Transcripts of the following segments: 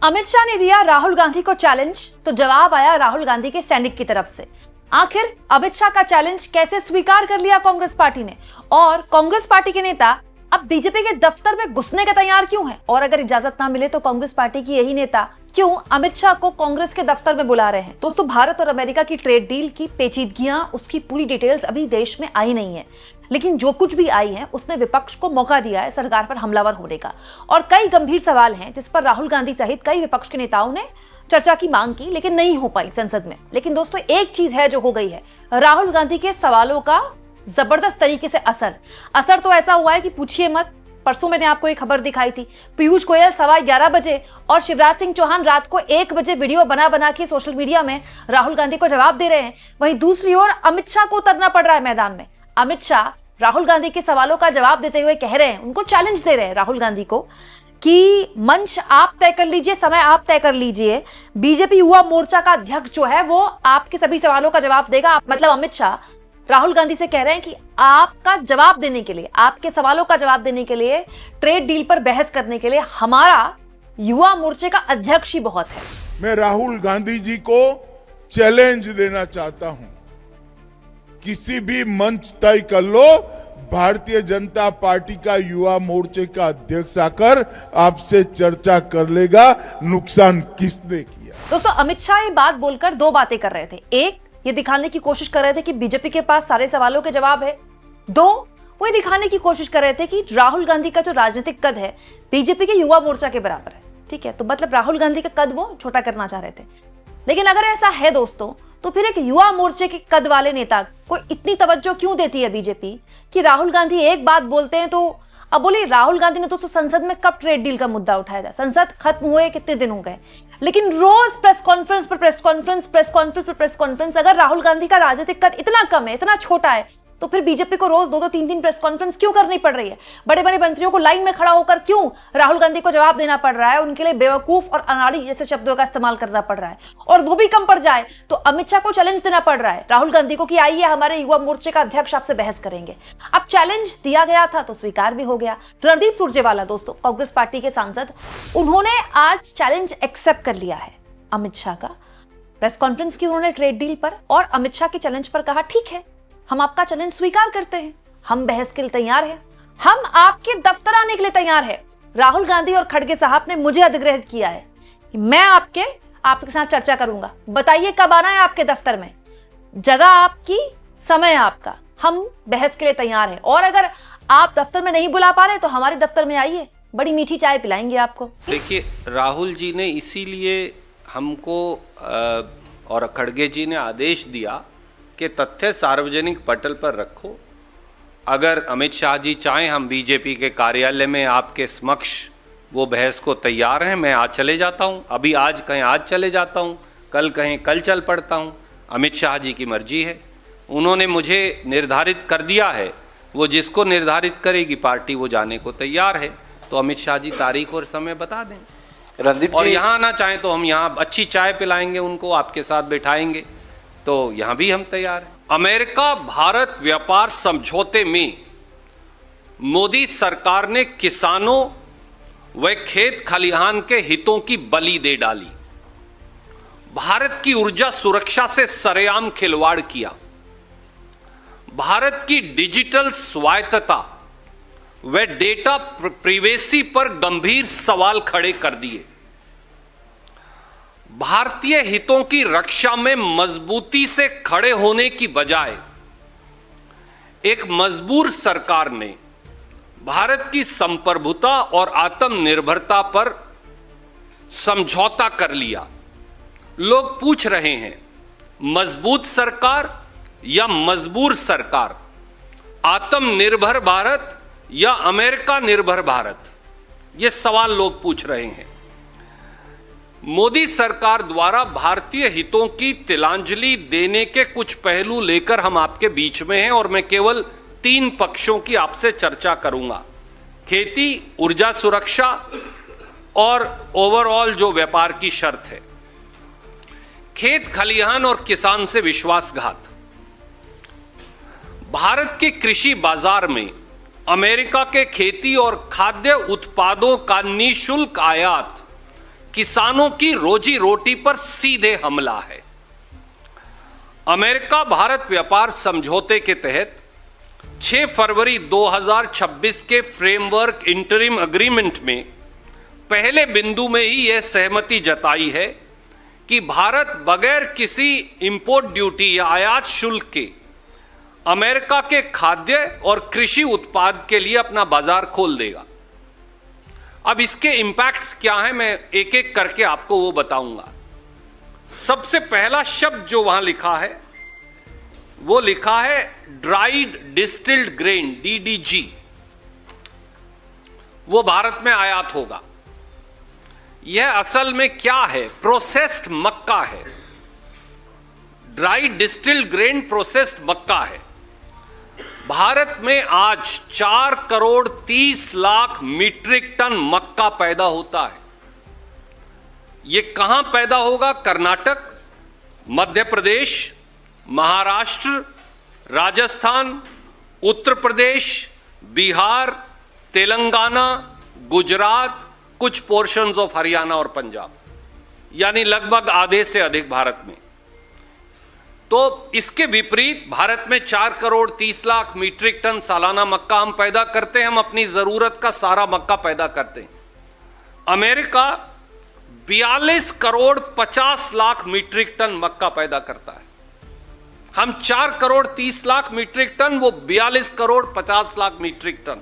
अमित शाह ने दिया राहुल गांधी को चैलेंज, तो जवाब आया राहुल गांधी के सैनिक की तरफ से। आखिर अमित शाह का चैलेंज कैसे स्वीकार कर लिया कांग्रेस पार्टी ने, और कांग्रेस पार्टी के नेता अब बीजेपी के दफ्तर में घुसने के तैयार क्यों हैं? और अगर इजाजत ना मिले तो कांग्रेस पार्टी की यही नेता क्यों अमित शाह को कांग्रेस के दफ्तर में बुला रहे हैं? दोस्तों, भारत और अमेरिका की ट्रेड डील की पेचीदगियां, उसकी पूरी डिटेल्स अभी देश में आई नहीं है, लेकिन जो कुछ भी आई है उसने विपक्ष को मौका दिया है सरकार पर हमलावर होने का। और कई गंभीर सवाल हैं जिस पर राहुल गांधी सहित कई विपक्ष के नेताओं ने चर्चा की मांग की, लेकिन नहीं हो पाई संसद में। लेकिन दोस्तों, एक चीज है जो हो गई है, राहुल गांधी के सवालों का जबरदस्त तरीके से असर तो ऐसा हुआ है कि पूछिए मत। परसों मैंने आपको एक खबर दिखाई थी, पीयूष गोयल 11:15 बजे और शिवराज सिंह चौहान रात को 1 बजे वीडियो बना के सोशल मीडिया में राहुल गांधी को जवाब दे रहे हैं। वहीं दूसरी ओर अमित शाह को उतरना पड़ रहा है मैदान में। अमित शाह राहुल गांधी के सवालों का जवाब देते हुए कह रहे हैं, उनको चैलेंज दे रहे हैं राहुल गांधी को कि मंच आप तय कर लीजिए, समय आप तय कर लीजिए, बीजेपी युवा मोर्चा का अध्यक्ष जो है वो आपके सभी सवालों का जवाब देगा। मतलब अमित शाह राहुल गांधी से कह रहे हैं कि आपका जवाब देने के लिए, आपके सवालों का जवाब देने के लिए, ट्रेड डील पर बहस करने के लिए हमारा युवा मोर्चे का अध्यक्ष ही बहुत है। मैं राहुल गांधी जी को चैलेंज देना चाहता हूं, किसी भी मंच तय कर लो, भारतीय जनता पार्टी का युवा मोर्चे का अध्यक्ष आकर आपसे चर्चा कर लेगा, नुकसान किसने किया। दोस्तों, अमित शाह ये बात बोलकर दो बातें कर रहे थे। एक, ये दिखाने की कोशिश कर रहे थे कि बीजेपी के पास सारे सवालों के जवाब है। दो, वो ये दिखाने की कोशिश कर रहे थे कि राहुल गांधी का जो राजनीतिक कद है बीजेपी के युवा मोर्चा के बराबर है। ठीक है, तो मतलब राहुल गांधी का कद वो छोटा करना चाह रहे थे। लेकिन अगर ऐसा है दोस्तों, तो फिर एक युवा मोर्चे के कद वाले नेता को इतनी तवज्जो क्यों देती है बीजेपी कि राहुल गांधी एक बात बोलते हैं तो अब बोलिए, राहुल गांधी ने दोस्तों संसद में कब ट्रेड डील का मुद्दा उठाया था? संसद खत्म हुए कितने दिन हो गए, लेकिन रोज प्रेस कॉन्फ्रेंस पर प्रेस कॉन्फ्रेंस, प्रेस कॉन्फ्रेंस पर प्रेस कॉन्फ्रेंस। अगर राहुल गांधी का राजनीतिक कद इतना कम है, इतना छोटा है, तो फिर बीजेपी को रोज 2-2, 3-3 प्रेस कॉन्फ्रेंस क्यों करनी पड़ रही है? बड़े बड़े मंत्रियों को लाइन में खड़ा होकर क्यों राहुल गांधी को जवाब देना पड़ रहा है? उनके लिए बेवकूफ और अनाड़ी जैसे शब्दों का इस्तेमाल करना पड़ रहा है। और वो भी कम पड़ जाए तो अमित शाह को चैलेंज देना पड़ रहा है राहुल गांधी को कि आइए हमारे युवा मोर्चे का अध्यक्ष आपसे बहस करेंगे। अब चैलेंज दिया गया था तो स्वीकार भी हो गया। रणदीप सुरजेवाला दोस्तों, कांग्रेस पार्टी के सांसद, उन्होंने आज चैलेंज एक्सेप्ट कर लिया है अमित शाह का। प्रेस कॉन्फ्रेंस की उन्होंने ट्रेड डील पर, और अमित शाह के चैलेंज पर कहा, ठीक है, हम आपका चैलेंज स्वीकार करते हैं, हम बहस के लिए तैयार हैं, हम आपके दफ्तर आने के लिए तैयार हैं। राहुल गांधी और खड़गे साहब ने मुझे अधिग्रहित किया है कि मैं आपके साथ चर्चा करूंगा। बताइए कब आना है आपके दफ्तर में, जगह आपकी, समय आपका, हम बहस के लिए तैयार हैं। और अगर आप दफ्तर में नहीं बुला पा रहे तो हमारे दफ्तर में आइए, बड़ी मीठी चाय पिलाएंगे आपको। देखिए, राहुल जी ने इसीलिए हमको और खड़गे जी ने आदेश दिया कि तथ्य सार्वजनिक पटल पर रखो। अगर अमित शाह जी चाहें, हम बीजेपी के कार्यालय में आपके समक्ष वो बहस को तैयार हैं। मैं आज चले जाता हूं, अभी आज कहें आज चले जाता हूं, कल कहें कल चल पड़ता हूं, अमित शाह जी की मर्जी है। उन्होंने मुझे निर्धारित कर दिया है, वो जिसको निर्धारित करेगी पार्टी वो जाने को तैयार है। तो अमित शाह जी तारीख और समय बता दें। रणदीप और जी, यहाँ आना चाहें तो हम यहाँ अच्छी चाय पिलाएंगे उनको, आपके साथ बैठाएंगे, तो यहां भी हम तैयार हैं। अमेरिका भारत व्यापार समझौते में मोदी सरकार ने किसानों व खेत खलिहान के हितों की बलि दे डाली, भारत की ऊर्जा सुरक्षा से सरेआम खिलवाड़ किया, भारत की डिजिटल स्वायत्तता व डेटा प्रिवेसी पर गंभीर सवाल खड़े कर दिए। भारतीय हितों की रक्षा में मजबूती से खड़े होने की बजाय एक मजबूर सरकार ने भारत की संप्रभुता और आत्मनिर्भरता पर समझौता कर लिया। लोग पूछ रहे हैं, मजबूत सरकार या मजबूर सरकार, आत्मनिर्भर भारत या अमेरिका निर्भर भारत? ये सवाल लोग पूछ रहे हैं। मोदी सरकार द्वारा भारतीय हितों की तिलांजलि देने के कुछ पहलू लेकर हम आपके बीच में हैं, और मैं केवल 3 पक्षों की आपसे चर्चा करूंगा। खेती, ऊर्जा सुरक्षा और ओवरऑल जो व्यापार की शर्त है। खेत खलिहान और किसान से विश्वासघात। भारत के कृषि बाजार में अमेरिका के खेती और खाद्य उत्पादों का निःशुल्क आयात किसानों की रोजी रोटी पर सीधे हमला है। अमेरिका भारत व्यापार समझौते के तहत 6 फरवरी 2026 के फ्रेमवर्क इंटरिम एग्रीमेंट में पहले बिंदु में ही यह सहमति जताई है कि भारत बगैर किसी इंपोर्ट ड्यूटी या आयात शुल्क के अमेरिका के खाद्य और कृषि उत्पाद के लिए अपना बाजार खोल देगा। अब इसके इंपैक्ट्स क्या हैं, मैं एक एक करके आपको वो बताऊंगा। सबसे पहला शब्द जो वहां लिखा है वो लिखा है ड्राइड डिस्टिल्ड ग्रेन, DDG। वो भारत में आयात होगा। यह असल में क्या है? प्रोसेस्ड मक्का है। ड्राई डिस्टिल्ड ग्रेन प्रोसेस्ड मक्का है। भारत में आज 4 करोड़ 30 लाख मीट्रिक टन मक्का पैदा होता है। यह कहां पैदा होगा? कर्नाटक, मध्य प्रदेश, महाराष्ट्र, राजस्थान, उत्तर प्रदेश, बिहार, तेलंगाना, गुजरात, कुछ पोर्शंस ऑफ हरियाणा और पंजाब, यानी लगभग आधे से अधिक भारत में। तो इसके विपरीत भारत में 4 करोड़ 30 लाख मीट्रिक टन सालाना मक्का हम पैदा करते हैं। हम अपनी जरूरत का सारा मक्का पैदा करते हैं। America 42 crore 50 lakh metric ton मक्का पैदा करता है। हम 4 करोड़ 30 लाख मीट्रिक टन, वो 42 करोड़ 50 लाख मीट्रिक टन।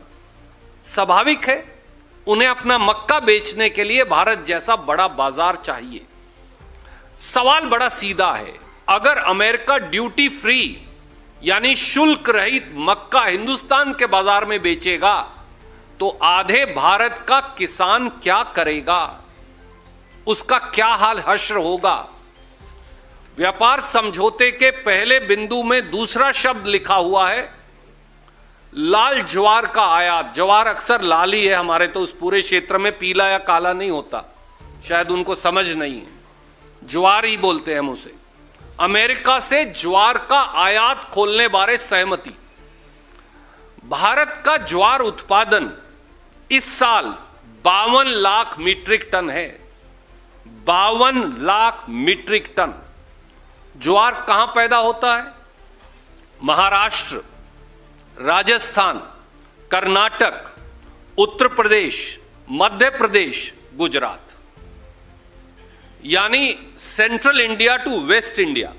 स्वाभाविक है उन्हें अपना मक्का बेचने के लिए भारत जैसा बड़ा बाजार चाहिए। सवाल बड़ा सीधा है, अगर अमेरिका ड्यूटी फ्री यानी शुल्क रहित मक्का हिंदुस्तान के बाजार में बेचेगा तो आधे भारत का किसान क्या करेगा? उसका क्या हाल हश्र होगा? व्यापार समझौते के पहले बिंदु में दूसरा शब्द लिखा हुआ है लाल ज्वार का आयात। ज्वार अक्सर लाल ही है हमारे, तो उस पूरे क्षेत्र में पीला या काला नहीं होता, शायद उनको समझ नहीं है, ज्वार ही बोलते हैं हम उसे। अमेरिका से ज्वार का आयात खोलने बारे सहमति। भारत का ज्वार उत्पादन इस साल 52 लाख मीट्रिक टन है। 52 लाख मीट्रिक टन। ज्वार कहां पैदा होता है? महाराष्ट्र, राजस्थान, कर्नाटक, उत्तर प्रदेश, मध्य प्रदेश, गुजरात, यानी central India to west India,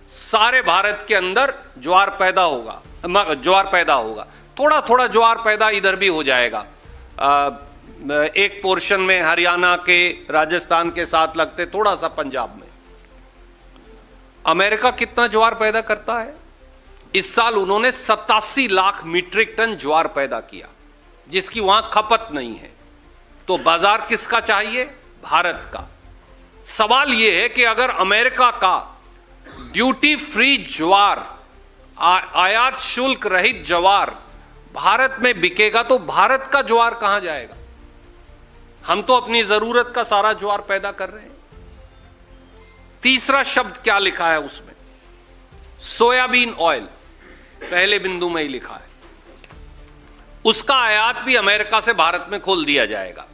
सारे भारत के अंदर ज्वार पैदा होगा। थोड़ा थोड़ा ज्वार पैदा इधर भी हो जाएगा। एक पोर्शन में हरियाणा के, राजस्थान के साथ लगते, थोड़ा सा पंजाब में। अमेरिका कितना ज्वार पैदा करता है? इस साल उन्होंने 87 लाख मीट्रिक टन ज्वार पैदा किया, जिसकी वहां खपत नहीं है। तो बाजार किसका चाहिए? भारत का। सवाल यह है कि अगर अमेरिका का ड्यूटी फ्री ज्वार, आयात शुल्क रहित ज्वार भारत में बिकेगा तो भारत का ज्वार कहां जाएगा? हम तो अपनी जरूरत का सारा ज्वार पैदा कर रहे हैं। तीसरा शब्द क्या लिखा है उसमें? सोयाबीन ऑयल, पहले बिंदु में ही लिखा है। उसका आयात भी अमेरिका से भारत में खोल दिया जाएगा।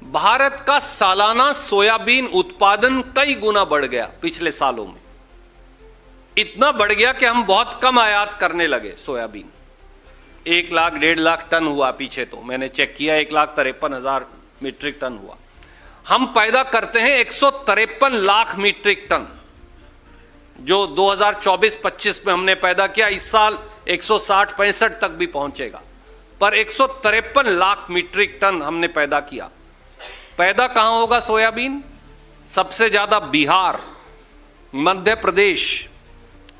भारत का सालाना सोयाबीन उत्पादन कई गुना बढ़ गया पिछले सालों में। इतना बढ़ गया कि हम बहुत कम आयात करने लगे सोयाबीन। 1 लाख 1.5 लाख टन हुआ पीछे, तो मैंने चेक किया 1,53,000 मीट्रिक टन हुआ। हम पैदा करते हैं 153 लाख मीट्रिक टन, जो 2024-25 में हमने पैदा किया। इस साल 160-65 तक भी पहुंचेगा, पर 153 लाख मीट्रिक टन हमने पैदा किया। पैदा कहां होगा सोयाबीन? सबसे ज्यादा बिहार, मध्य प्रदेश,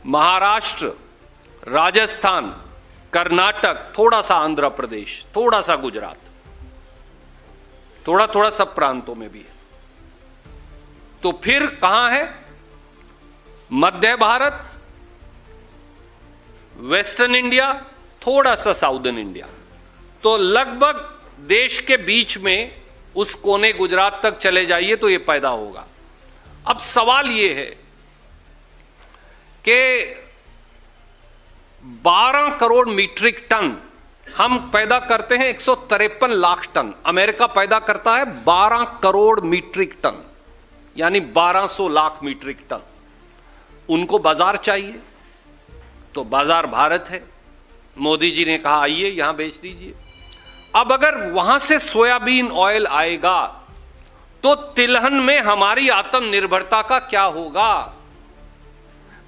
महाराष्ट्र, राजस्थान, कर्नाटक, थोड़ा सा आंध्र प्रदेश, थोड़ा सा गुजरात, थोड़ा थोड़ा सब प्रांतों में भी है। तो फिर कहां है? मध्य भारत, वेस्टर्न इंडिया, थोड़ा सा साउदर्न इंडिया। तो लगभग देश के बीच में उस कोने गुजरात तक चले जाइए तो यह पैदा होगा। अब सवाल यह है कि 12 करोड़ मीट्रिक टन हम पैदा करते हैं 153 लाख टन, अमेरिका पैदा करता है 12 करोड़ मीट्रिक टन, यानी 1200 लाख मीट्रिक टन। उनको बाजार चाहिए तो बाजार भारत है। मोदी जी ने कहा आइए यहां बेच दीजिए। अब अगर वहां से सोयाबीन ऑयल आएगा तो तिलहन में हमारी आत्मनिर्भरता का क्या होगा?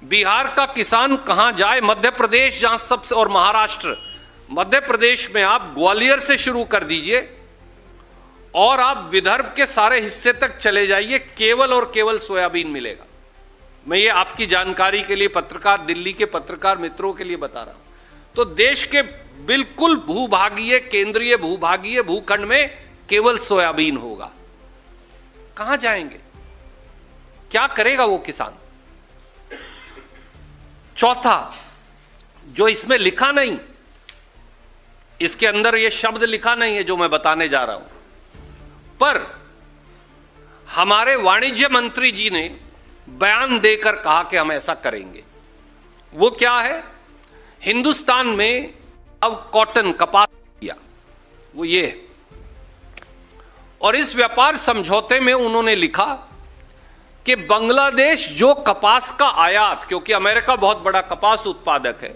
बिहार का किसान कहां जाए? मध्य प्रदेश जहां सबसे, और महाराष्ट्र, मध्य प्रदेश में आप ग्वालियर से शुरू कर दीजिए और आप विदर्भ के सारे हिस्से तक चले जाइए, केवल और केवल सोयाबीन मिलेगा। मैं ये आपकी जानकारी के लिए पत्रकार, दिल्ली के पत्रकार मित्रों के लिए बता रहा हूं। तो देश के बिल्कुल भूभागीय, केंद्रीय भूभागीय भूखंड में केवल सोयाबीन होगा। कहां जाएंगे? क्या करेगा वो किसान? चौथा, जो इसमें लिखा नहीं, इसके अंदर ये शब्द लिखा नहीं है जो मैं बताने जा रहा हूं, पर हमारे वाणिज्य मंत्री जी ने बयान देकर कहा कि हम ऐसा करेंगे। वो क्या है? हिंदुस्तान में अब कॉटन, कपास किया, वो ये है। और इस व्यापार समझौते में उन्होंने लिखा कि बांग्लादेश जो कपास का आयात, क्योंकि अमेरिका बहुत बड़ा कपास उत्पादक है,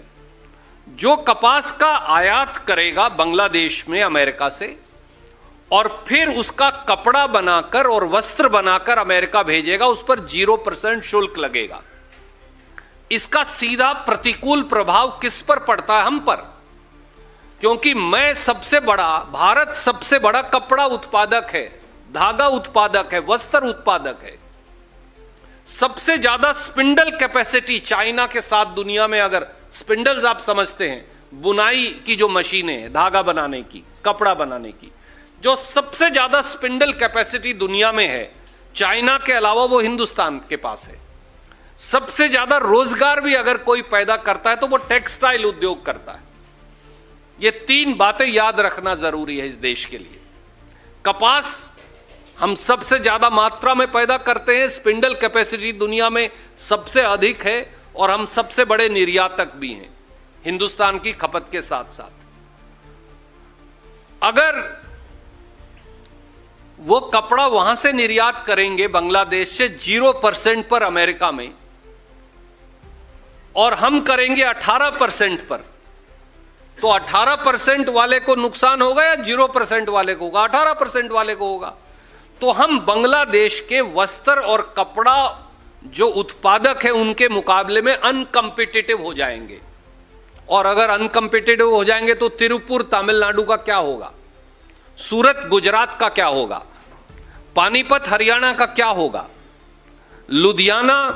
जो कपास का आयात करेगा बांग्लादेश में अमेरिका से और फिर उसका कपड़ा बनाकर और वस्त्र बनाकर अमेरिका भेजेगा, उस पर 0% शुल्क लगेगा। इसका सीधा प्रतिकूल प्रभाव किस पर पड़ता है? हम पर, क्योंकि भारत सबसे बड़ा कपड़ा उत्पादक है, धागा उत्पादक है, वस्त्र उत्पादक है। सबसे ज्यादा स्पिंडल कैपेसिटी चाइना के साथ दुनिया में, अगर स्पिंडल्स आप समझते हैं, बुनाई की जो मशीनें हैं, धागा बनाने की, कपड़ा बनाने की, जो सबसे ज्यादा स्पिंडल कैपेसिटी दुनिया में है, चाइना के अलावा वो हिंदुस्तान के पास है। सबसे ज्यादा रोजगार भी अगर कोई पैदा करता है तो वो टेक्सटाइल उद्योग करता है। ये 3 बातें याद रखना जरूरी है इस देश के लिए। कपास हम सबसे ज्यादा मात्रा में पैदा करते हैं, स्पिंडल कैपेसिटी दुनिया में सबसे अधिक है और हम सबसे बड़े निर्यातक भी हैं हिंदुस्तान की खपत के साथ साथ। अगर वो कपड़ा वहां से निर्यात करेंगे बांग्लादेश से 0% पर अमेरिका में, और हम करेंगे 18% पर, तो 18% वाले को नुकसान होगा या 0% वाले को होगा? 18% वाले को होगा। तो हम बांग्लादेश के वस्त्र और कपड़ा जो उत्पादक है उनके मुकाबले में अनकंपिटिटिव हो जाएंगे। और अगर अनकंपिटिटिव हो जाएंगे तो तिरुपुर तमिलनाडु का क्या होगा? सूरत गुजरात का क्या होगा? पानीपत हरियाणा का क्या होगा? लुधियाना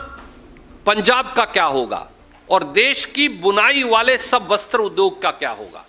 पंजाब का क्या होगा? और देश की बुनाई वाले सब वस्त्र उद्योग का क्या होगा?